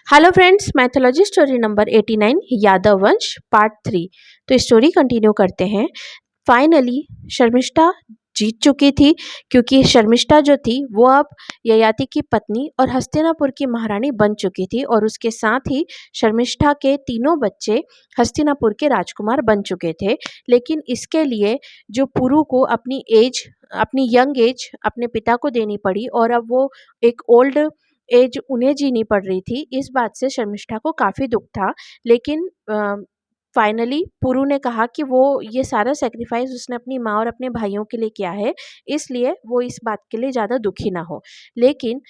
Hello friends, mythology story number 89 Yadav वंश part 3। तो story continue करते हैं। फाइनली शर्मिष्ठा जीत चुकी थी, क्योंकि शर्मिष्ठा जो थी वो अब ययाति की पत्नी और हस्तिनापुर की महारानी बन चुकी थी, और उसके साथ ही शर्मिष्ठा के तीनों बच्चे हस्तिनापुर के राजकुमार बन चुके थे। लेकिन इसके लिए जो पुरु को अपनी यंग एज अपने पिता को देनी पड़ी, और अब वो एक ओल्ड एज उन्हें जीनी पड़ रही थी। इस बात से शर्मिष्ठा को काफ़ी दुख था। लेकिन फाइनली पुरु ने कहा कि वो ये सारा सैक्रिफाइस उसने अपनी माँ और अपने भाइयों के लिए किया है, इसलिए वो इस बात के लिए ज़्यादा दुखी ना हो। लेकिन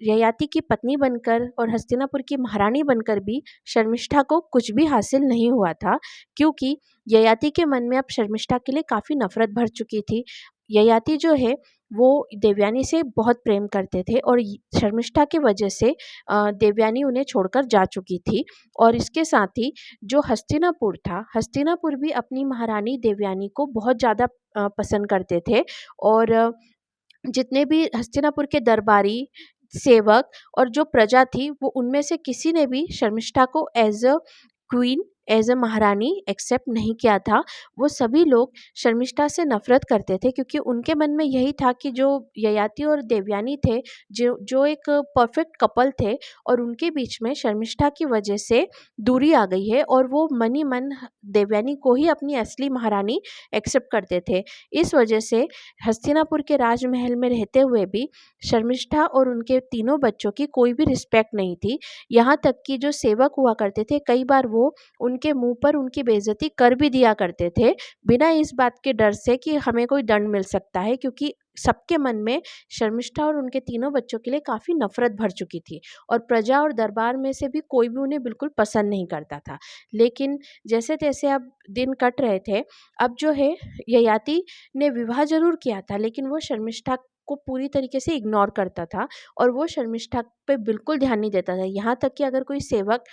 ययाति की पत्नी बनकर और हस्तिनापुर की महारानी बनकर भी शर्मिष्ठा को कुछ भी हासिल नहीं हुआ था, क्योंकि ययाति के मन में अब शर्मिष्ठा के लिए काफ़ी नफरत भर चुकी थी। ययाति जो है वो देवयानी से बहुत प्रेम करते थे, और शर्मिष्ठा की वजह से देवयानी उन्हें छोड़कर जा चुकी थी। और इसके साथ ही जो हस्तिनापुर था, हस्तिनापुर भी अपनी महारानी देवयानी को बहुत ज़्यादा पसंद करते थे। और जितने भी हस्तिनापुर के दरबारी, सेवक और जो प्रजा थी, वो उनमें से किसी ने भी शर्मिष्ठा को as a queen, as a महारानी एक्सेप्ट नहीं किया था। वो सभी लोग शर्मिष्ठा से नफ़रत करते थे, क्योंकि उनके मन में यही था कि जो ययाति और देवयानी थे, जो जो एक परफेक्ट कपल थे, और उनके बीच में शर्मिष्ठा की वजह से दूरी आ गई है, और वो मन ही मन देवयानी को ही अपनी असली महारानी एक्सेप्ट करते थे। इस वजह से हस्तिनापुर के राजमहल में रहते हुए भी शर्मिष्ठा और उनके तीनों बच्चों की कोई भी रिस्पेक्ट नहीं थी। यहाँ तक कि जो सेवक हुआ करते थे, कई बार वो उनके मुंह पर उनकी बेइज्जती कर भी दिया करते थे, बिना इस बात के डर से कि हमें कोई दंड मिल सकता है, क्योंकि सबके मन में शर्मिष्ठा और उनके तीनों बच्चों के लिए काफ़ी नफरत भर चुकी थी, और प्रजा और दरबार में से भी कोई भी उन्हें बिल्कुल पसंद नहीं करता था। लेकिन जैसे तैसे अब दिन कट रहे थे। अब जो है ययाति ने विवाह ज़रूर किया था, लेकिन वो शर्मिष्ठा को पूरी तरीके से इग्नोर करता था, और वो शर्मिष्ठा पे बिल्कुल ध्यान नहीं देता था। यहाँ तक कि अगर कोई सेवक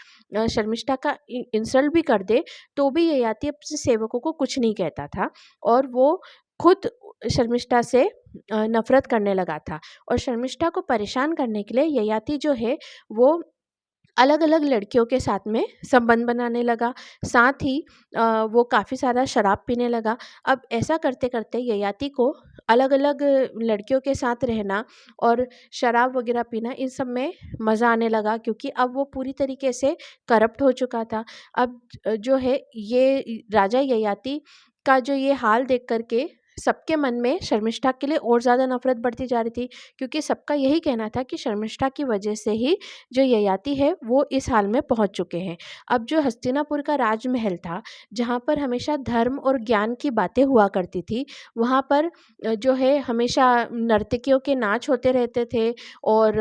शर्मिष्ठा का इंसल्ट भी कर दे, तो भी ययाति अपने सेवकों को कुछ नहीं कहता था, और वो खुद शर्मिष्ठा से नफ़रत करने लगा था। और शर्मिष्ठा को परेशान करने के लिए ययाति जो है वो अलग-अलग लड़कियों के साथ में संबंध बनाने लगा। साथ ही वो काफ़ी सारा शराब पीने लगा। अब ऐसा करते-करते ययाति को अलग-अलग लड़कियों के साथ रहना और शराब वग़ैरह पीना, इन सब में मज़ा आने लगा, क्योंकि अब वो पूरी तरीके से करप्ट हो चुका था। अब जो है ये राजा ययाति का जो ये हाल देख कर के सबके मन में शर्मिष्ठा के लिए और ज़्यादा नफ़रत बढ़ती जा रही थी, क्योंकि सबका यही कहना था कि शर्मिष्ठा की वजह से ही जो ययाति है वो इस हाल में पहुंच चुके हैं। अब जो हस्तिनापुर का राजमहल था, जहाँ पर हमेशा धर्म और ज्ञान की बातें हुआ करती थी, वहाँ पर जो है हमेशा नर्तकियों के नाच होते रहते थे, और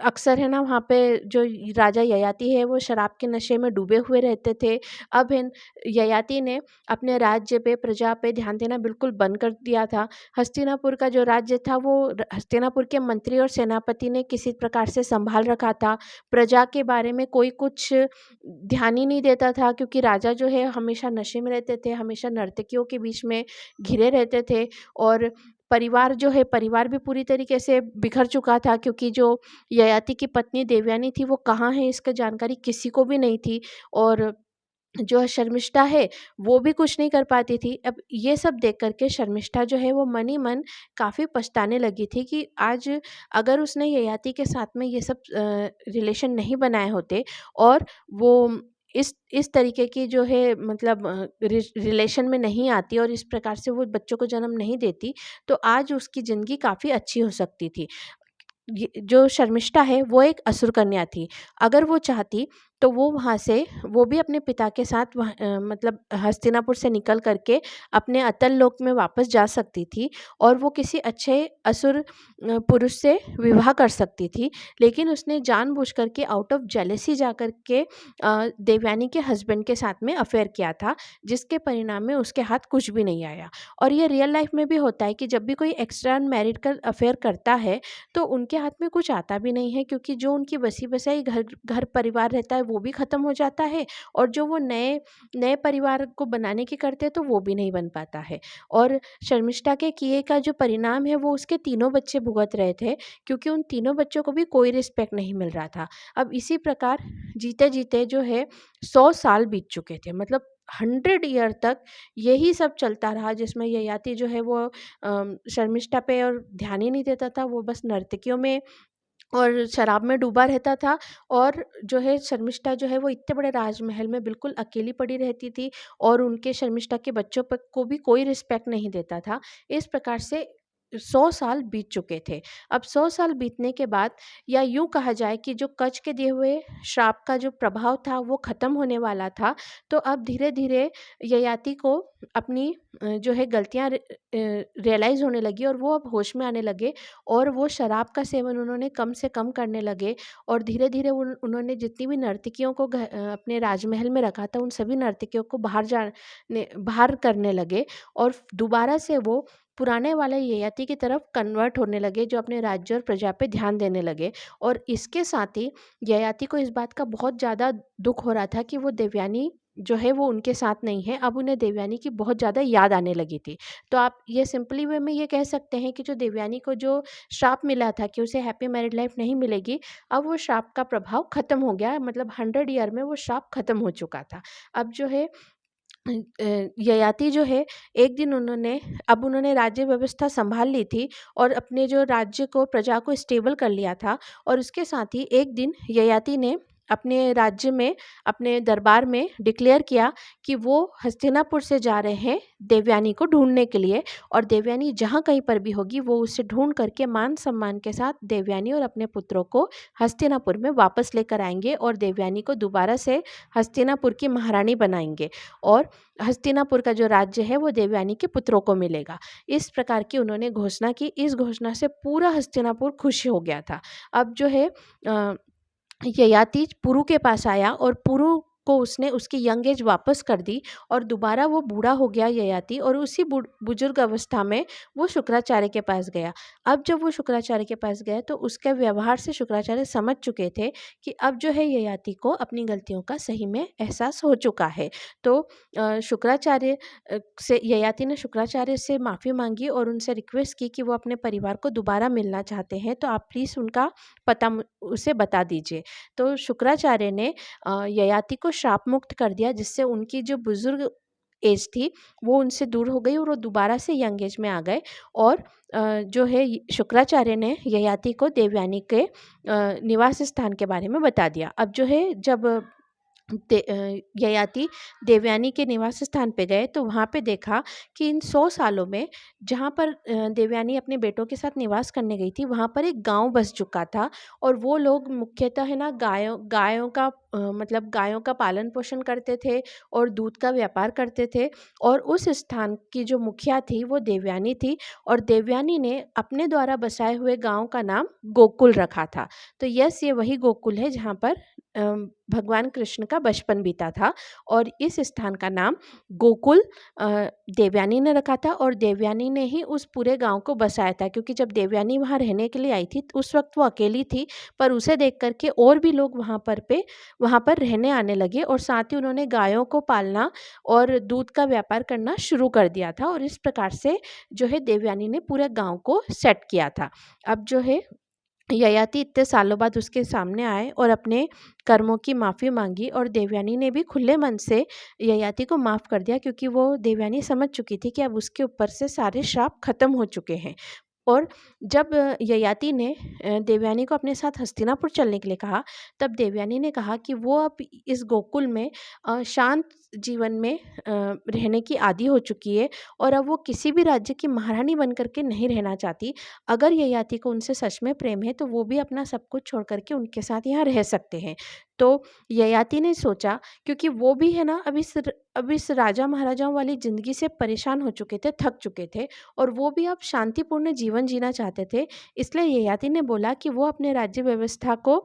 अक्सर है ना वहाँ पे जो राजा ययाति है वो शराब के नशे में डूबे हुए रहते थे। अब ययाति ने अपने राज्य पे, प्रजा पे ध्यान देना बिल्कुल बंद कर दिया था। हस्तिनापुर का जो राज्य था वो हस्तिनापुर के मंत्री और सेनापति ने किसी प्रकार से संभाल रखा था। प्रजा के बारे में कोई कुछ ध्यान ही नहीं देता था, क्योंकि राजा जो है हमेशा नशे में रहते थे, हमेशा नर्तकियों के बीच में घिरे रहते थे। और परिवार भी पूरी तरीके से बिखर चुका था, क्योंकि जो ययाति की पत्नी देवयानी थी वो कहाँ है इसकी जानकारी किसी को भी नहीं थी, और जो शर्मिष्ठा है वो भी कुछ नहीं कर पाती थी। अब ये सब देख कर के शर्मिष्ठा जो है वो मन ही मन काफ़ी पछताने लगी थी कि आज अगर उसने ययाति के साथ में ये सब रिलेशन नहीं बनाए होते, और वो इस तरीके की जो है मतलब रिलेशन में नहीं आती, और इस प्रकार से वो बच्चों को जन्म नहीं देती, तो आज उसकी ज़िंदगी काफ़ी अच्छी हो सकती थी। ये जो शर्मिष्ठा है वो एक असुर कन्या थी। अगर वो चाहती तो वो वहाँ से, वो भी अपने पिता के साथ मतलब हस्तिनापुर से निकल कर के अपने अतल लोक में वापस जा सकती थी, और वो किसी अच्छे असुर पुरुष से विवाह कर सकती थी। लेकिन उसने जानबूझ कर के आउट ऑफ जेलसी जा कर के देवयानी के हस्बैंड के साथ में अफ़ेयर किया था, जिसके परिणाम में उसके हाथ कुछ भी नहीं आया। और ये रियल लाइफ़ में भी होता है कि जब भी कोई एक्स्ट्रा अनमैरिड का अफ़ेयर करता है, तो उनके हाथ में कुछ आता भी नहीं है, क्योंकि जो उनकी बसी बसाई घर घर परिवार रहता है वो भी ख़त्म हो जाता है, और जो वो नए नए परिवार को बनाने की करते हैं तो वो भी नहीं बन पाता है। और शर्मिष्ठा के किए का जो परिणाम है वो उसके तीनों बच्चे भुगत रहे थे, क्योंकि उन तीनों बच्चों को भी कोई रिस्पेक्ट नहीं मिल रहा था। अब इसी प्रकार जीते-जीते जो है 100 साल बीत चुके थे, मतलब 100 ईयर तक यही सब चलता रहा, जिसमें ययाति जो है वो शर्मिष्ठा पे और ध्यान ही नहीं देता था, वो बस नर्तकियों में और शराब में डूबा रहता था। और जो है शर्मिष्ठा जो है वो इतने बड़े राजमहल में बिल्कुल अकेली पड़ी रहती थी, और उनके शर्मिष्ठा के बच्चों पर को भी कोई रिस्पेक्ट नहीं देता था। इस प्रकार से 100 साल बीत चुके थे। अब 100 साल बीतने के बाद, या यूँ कहा जाए कि जो कच के दिए हुए श्राप का जो प्रभाव था वो ख़त्म होने वाला था। तो अब धीरे-धीरे ययाति को अपनी जो है गलतियाँ रियलाइज़ होने लगी, और वो अब होश में आने लगे, और वो शराब का सेवन उन्होंने कम से कम करने लगे। और धीरे-धीरे उन्होंने जितनी भी नर्तकियों को अपने राजमहल में रखा था, उन सभी नर्तकियों को बाहर करने लगे, और दोबारा से वो पुराने वाले ययाति की तरफ कन्वर्ट होने लगे, जो अपने राज्य और प्रजा पे ध्यान देने लगे। और इसके साथ ही ययाति को इस बात का बहुत ज़्यादा दुःख हो रहा था कि वो देवयानी जो है वो उनके साथ नहीं है। अब उन्हें देवयानी की बहुत ज़्यादा याद आने लगी थी। तो आप ये सिंपली वे में ये कह सकते हैं कि जो देवयानी को जो श्राप मिला था कि उसे हैप्पी मैरिड लाइफ नहीं मिलेगी, अब वो श्राप का प्रभाव ख़त्म हो गया, मतलब 100 ईयर में वो श्राप ख़त्म हो चुका था। अब जो है ययाति जो है, एक दिन उन्होंने राज्य व्यवस्था सँभाल ली थी, और अपने जो राज्य को, प्रजा को स्टेबल कर लिया था। और उसके साथ ही एक दिन ययाति ने अपने राज्य में, अपने दरबार में डिक्लेयर किया कि वो हस्तिनापुर से जा रहे हैं देवयानी को ढूँढने के लिए, और देवयानी जहाँ कहीं पर भी होगी वो उसे ढूँढ करके मान-सम्मान के साथ देवयानी और अपने पुत्रों को हस्तिनापुर में वापस लेकर आएँगे, और देवयानी को दोबारा से हस्तिनापुर की महारानी बनाएँगे, और हस्तिनापुर का जो राज्य है वो देवयानी के पुत्रों को मिलेगा। इस प्रकार की उन्होंने घोषणा की। इस घोषणा से पूरा हस्तिनापुर खुश हो गया था। अब जो है ययाति पुरु के पास आया, और पुरु को उसने उसकी यंग एज वापस कर दी, और दोबारा वो बूढ़ा हो गया ययाति, और उसी बुजुर्ग अवस्था में वो शुक्राचार्य के पास गया। अब जब वो शुक्राचार्य के पास गया तो उसके व्यवहार से शुक्राचार्य समझ चुके थे कि अब जो है ययाति को अपनी गलतियों का सही में एहसास हो चुका है। तो शुक्राचार्य से ययाति ने शुक्राचार्य से माफ़ी मांगी, और उनसे रिक्वेस्ट की कि वो अपने परिवार को दोबारा मिलना चाहते हैं, तो आप प्लीज़ उनका पता उसे बता दीजिए। तो शुक्राचार्य ने ययाति को श्राप मुक्त कर दिया, जिससे उनकी जो बुजुर्ग एज थी वो उनसे दूर हो गई, और वो दोबारा से यंग एज में आ गए। और जो है शुक्राचार्य ने ययाति को देवयानी के निवास स्थान के बारे में बता दिया। अब जो है जब ययाति देवयानी के निवास स्थान पे गए, तो वहाँ पे देखा कि इन 100 सालों में जहाँ पर देवयानी अपने बेटों के साथ निवास करने गई थी, वहाँ पर एक गाँव बस चुका था, और वो लोग मुख्यतः है ना गायों का मतलब गायों का पालन पोषण करते थे, और दूध का व्यापार करते थे। और उस स्थान की जो मुखिया थी वो देवयानी थी, और देवयानी ने अपने द्वारा बसाए हुए गाँव का नाम गोकुल रखा था। तो यस, ये वही गोकुल है जहाँ पर भगवान कृष्ण का बचपन बीता था, और इस स्थान का नाम गोकुल देवयानी ने रखा था, और देवयानी ने ही उस पूरे गांव को बसाया था, क्योंकि जब देवयानी वहाँ रहने के लिए आई थी तो उस वक्त वो अकेली थी, पर उसे देख करके और भी लोग वहाँ पर रहने आने लगे, और साथ ही उन्होंने गायों को पालना और दूध का व्यापार करना शुरू कर दिया था, और इस प्रकार से जो है देवयानी ने पूरे गाँव को सेट किया था। अब जो है ययाति इतने सालों बाद उसके सामने आए और अपने कर्मों की माफ़ी मांगी, और देवयानी ने भी खुले मन से ययाति को माफ़ कर दिया, क्योंकि वो देवयानी समझ चुकी थी कि अब उसके ऊपर से सारे श्राप खत्म हो चुके हैं। और जब ययाति ने देवयानी को अपने साथ हस्तिनापुर चलने के लिए कहा, तब देवयानी ने कहा कि वो अब इस गोकुल में शांत जीवन में रहने की आदी हो चुकी है, और अब वो किसी भी राज्य की महारानी बन कर के नहीं रहना चाहती। अगर ययाति को उनसे सच में प्रेम है तो वो भी अपना सब कुछ छोड़ कर के उनके साथ यहाँ रह सकते हैं। तो ययाति ने सोचा, क्योंकि वो भी है ना अब इस राजा महाराजाओं वाली ज़िंदगी से परेशान हो चुके थे, थक चुके थे, और वो भी अब शांतिपूर्ण जीवन जीना चाहते थे। इसलिए ययाति ने बोला कि वो अपने राज्य व्यवस्था को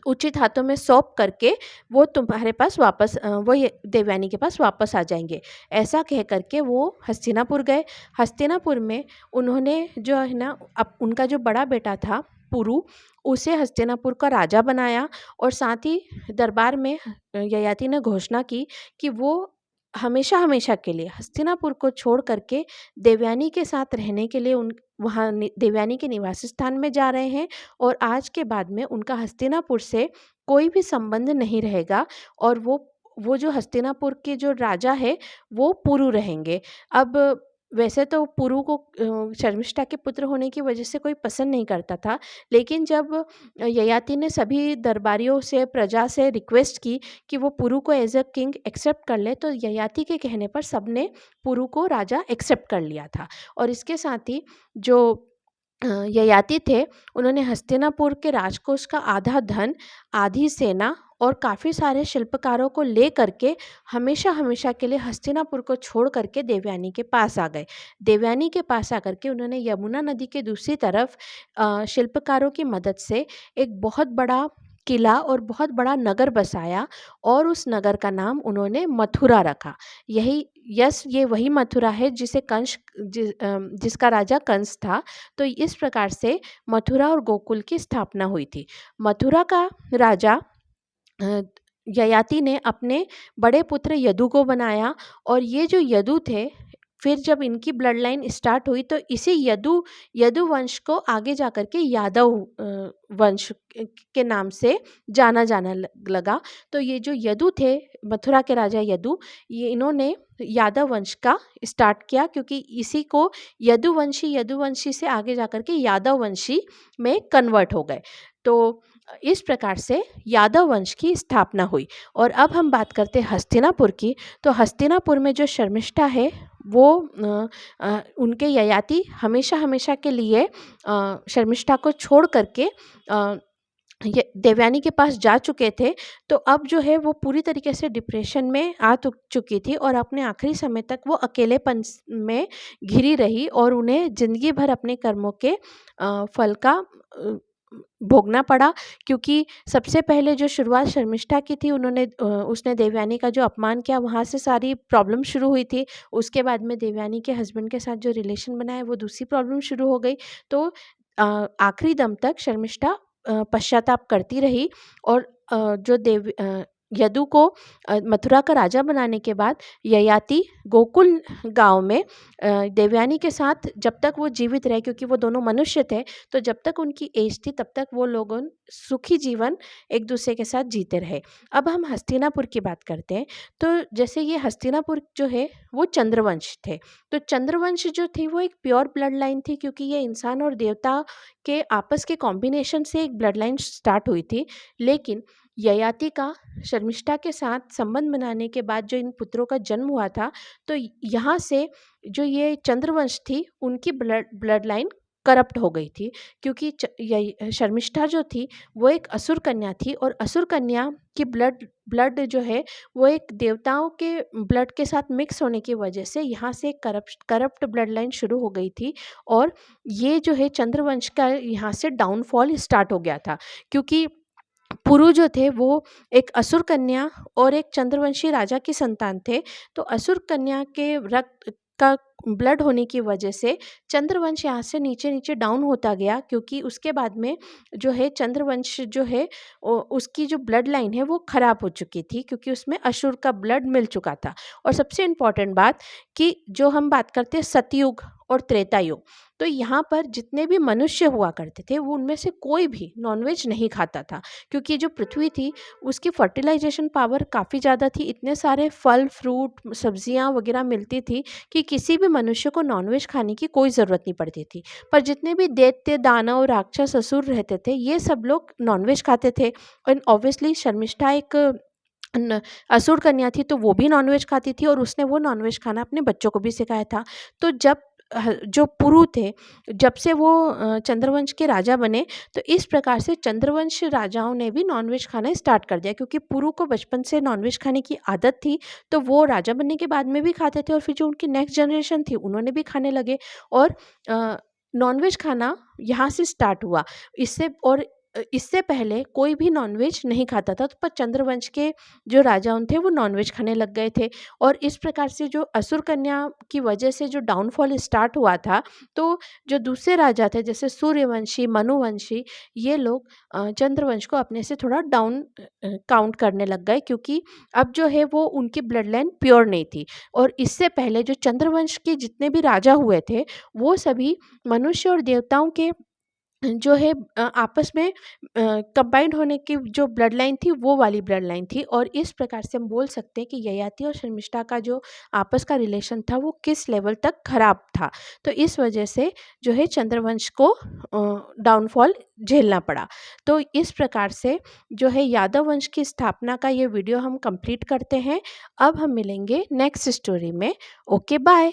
उचित हाथों में सौंप करके वो तुम्हारे पास वापस वो ये देवयानी के पास वापस आ जाएंगे। ऐसा कह करके वो हस्तिनापुर गए। हस्तिनापुर में उन्होंने जो है ना, अब उनका जो बड़ा बेटा था पुरु, उसे हस्तिनापुर का राजा बनाया और साथ ही दरबार में ययाति ने घोषणा की कि वो हमेशा-हमेशा के लिए हस्तिनापुर को छोड़ कर के देवयानी के साथ रहने के लिए उन वहाँ देवयानी के निवास स्थान में जा रहे हैं और आज के बाद में उनका हस्तिनापुर से कोई भी संबंध नहीं रहेगा और वो जो हस्तिनापुर के जो राजा है वो पुरु रहेंगे। अब वैसे तो पुरु को शर्मिष्ठा के पुत्र होने की वजह से कोई पसंद नहीं करता था, लेकिन जब ययाति ने सभी दरबारियों से, प्रजा से रिक्वेस्ट की कि वो पुरु को एज़ अ किंग एक्सेप्ट कर ले, तो ययाति के कहने पर सबने पुरु को राजा एक्सेप्ट कर लिया था। और इसके साथ ही जो ययाति थे, उन्होंने हस्तिनापुर के राजकोष का आधा धन, आधी सेना और काफ़ी सारे शिल्पकारों को ले करके हमेशा-हमेशा के लिए हस्तिनापुर को छोड़ कर के देवयानी के पास आ गए। देवयानी के पास आकर के उन्होंने यमुना नदी के दूसरी तरफ शिल्पकारों की मदद से एक बहुत बड़ा किला और बहुत बड़ा नगर बसाया और उस नगर का नाम उन्होंने मथुरा रखा। ये वही मथुरा है जिसका राजा कंस था। तो इस प्रकार से मथुरा और गोकुल की स्थापना हुई थी। मथुरा का राजा अ, ययाति ने अपने बड़े पुत्र यदु को बनाया और ये जो यदु थे, फिर जब इनकी ब्लड लाइन स्टार्ट हुई तो इसी यदु वंश को आगे जाकर के यादव वंश के नाम से जाना लगा। तो ये जो यदु थे, मथुरा के राजा यदु, ये इन्होंने यादव वंश का स्टार्ट किया क्योंकि इसी को यदुवंशी से आगे जाकर के यादव वंशी में कन्वर्ट हो गए। तो इस प्रकार से यादव वंश की स्थापना हुई। और अब हम बात करते हैं हस्तिनापुर की। तो हस्तिनापुर में जो शर्मिष्ठा है वो उनके ययाति हमेशा के लिए शर्मिष्ठा को छोड़ करके ये देवयानी के पास जा चुके थे। तो अब जो है वो पूरी तरीके से डिप्रेशन में चुकी थी और अपने आखिरी समय तक वो अकेलेपन में घिरी रही और उन्हें ज़िंदगी भर अपने कर्मों के फल का भोगना पड़ा। क्योंकि सबसे पहले जो शुरुआत शर्मिष्ठा की थी, उसने देवयानी का जो अपमान किया, वहाँ से सारी प्रॉब्लम शुरू हुई थी। उसके बाद में देवयानी के हस्बैंड के साथ जो रिलेशन बनाया वो दूसरी प्रॉब्लम शुरू हो गई। तो आखिरी दम तक शर्मिष्ठा पश्चाताप करती रही और यदु को मथुरा का राजा बनाने के बाद ययाति गोकुल गांव में देवयानी के साथ जब तक वो जीवित रहे, क्योंकि वो दोनों मनुष्य थे, तो जब तक उनकी एज थी तब तक वो लोगों सुखी जीवन एक दूसरे के साथ जीते रहे। अब हम हस्तिनापुर की बात करते हैं। तो जैसे ये हस्तिनापुर जो है वो चंद्रवंश थे। तो चंद्रवंश जो थी वो एक प्योर ब्लड लाइन थी, क्योंकि ये इंसान और देवता के आपस के कॉम्बिनेशन से एक ब्लड लाइन स्टार्ट हुई थी। लेकिन ययाति का शर्मिष्ठा के साथ संबंध बनाने के बाद जो इन पुत्रों का जन्म हुआ था, तो यहाँ से जो ये चंद्रवंश थी उनकी ब्लड लाइन करप्ट हो गई थी। क्योंकि शर्मिष्ठा जो थी वो एक असुर कन्या थी और असुर कन्या की ब्लड जो है वो एक देवताओं के ब्लड के साथ मिक्स होने की वजह से यहाँ से करप्ट ब्लड लाइन शुरू हो गई थी और ये जो है चंद्रवंश का यहाँ से डाउनफॉल स्टार्ट हो गया था। क्योंकि पुरु जो थे वो एक असुर कन्या और एक चंद्रवंशी राजा की संतान थे। तो असुर कन्या के रक्त का ब्लड होने की वजह से चंद्रवंश यहाँ से नीचे डाउन होता गया। क्योंकि उसके बाद में जो है चंद्रवंश जो है उसकी जो ब्लड लाइन है वो खराब हो चुकी थी, क्योंकि उसमें असुर का ब्लड मिल चुका था। और सबसे इम्पॉर्टेंट बात कि जो हम बात करते हैं सतयुग और त्रेता युग, तो यहाँ पर जितने भी मनुष्य हुआ करते थे वो उनमें से कोई भी नॉनवेज नहीं खाता था। क्योंकि जो पृथ्वी थी उसकी फर्टिलाइजेशन पावर काफ़ी ज़्यादा थी। इतने सारे फल फ्रूट सब्जियाँ वगैरह मिलती थी कि किसी भी मनुष्य को नॉनवेज खाने की कोई ज़रूरत नहीं पड़ती थी। पर जितने भी दैत्य दानव राक्षस असुर रहते थे ये सब लोग नॉनवेज खाते थे। एंड ऑब्वियसली शर्मिष्ठा एक असुर कन्या थी तो वो भी नॉनवेज खाती थी और उसने वो नॉनवेज खाना अपने बच्चों को भी सिखाया था। तो जो पुरु थे, जब से वो चंद्रवंश के राजा बने, तो इस प्रकार से चंद्रवंश राजाओं ने भी नॉनवेज खाना स्टार्ट कर दिया। क्योंकि पुरु को बचपन से नॉनवेज खाने की आदत थी, तो वो राजा बनने के बाद में भी खाते थे और फिर जो उनकी नेक्स्ट जनरेशन थी उन्होंने भी खाने लगे और नॉनवेज खाना यहाँ से स्टार्ट हुआ। इससे और इससे पहले कोई भी नॉनवेज नहीं खाता था, तो पर चंद्रवंश के जो राजा थे वो नॉनवेज खाने लग गए थे और इस प्रकार से जो असुर कन्या की वजह से जो डाउनफॉल स्टार्ट हुआ था, तो जो दूसरे राजा थे जैसे सूर्यवंशी, मनुवंशी, ये लोग चंद्रवंश को अपने से थोड़ा डाउन काउंट करने लग गए क्योंकि अब जो है वो उनकी ब्लड लाइन प्योर नहीं थी। और इससे पहले जो चंद्रवंश के जितने भी राजा हुए थे, वो सभी मनुष्य और देवताओं के जो है आपस में कंबाइंड होने की जो ब्लड लाइन थी वो वाली ब्लड लाइन थी और इस प्रकार से हम बोल सकते हैं कि ययाति और शर्मिष्ठा का जो आपस का रिलेशन था वो किस लेवल तक खराब था। तो इस वजह से जो है चंद्रवंश को डाउनफॉल झेलना पड़ा। तो इस प्रकार से जो है यादव वंश की स्थापना का ये वीडियो हम कंप्लीट करते हैं। अब हम मिलेंगे नेक्स्ट स्टोरी में। Okay bye.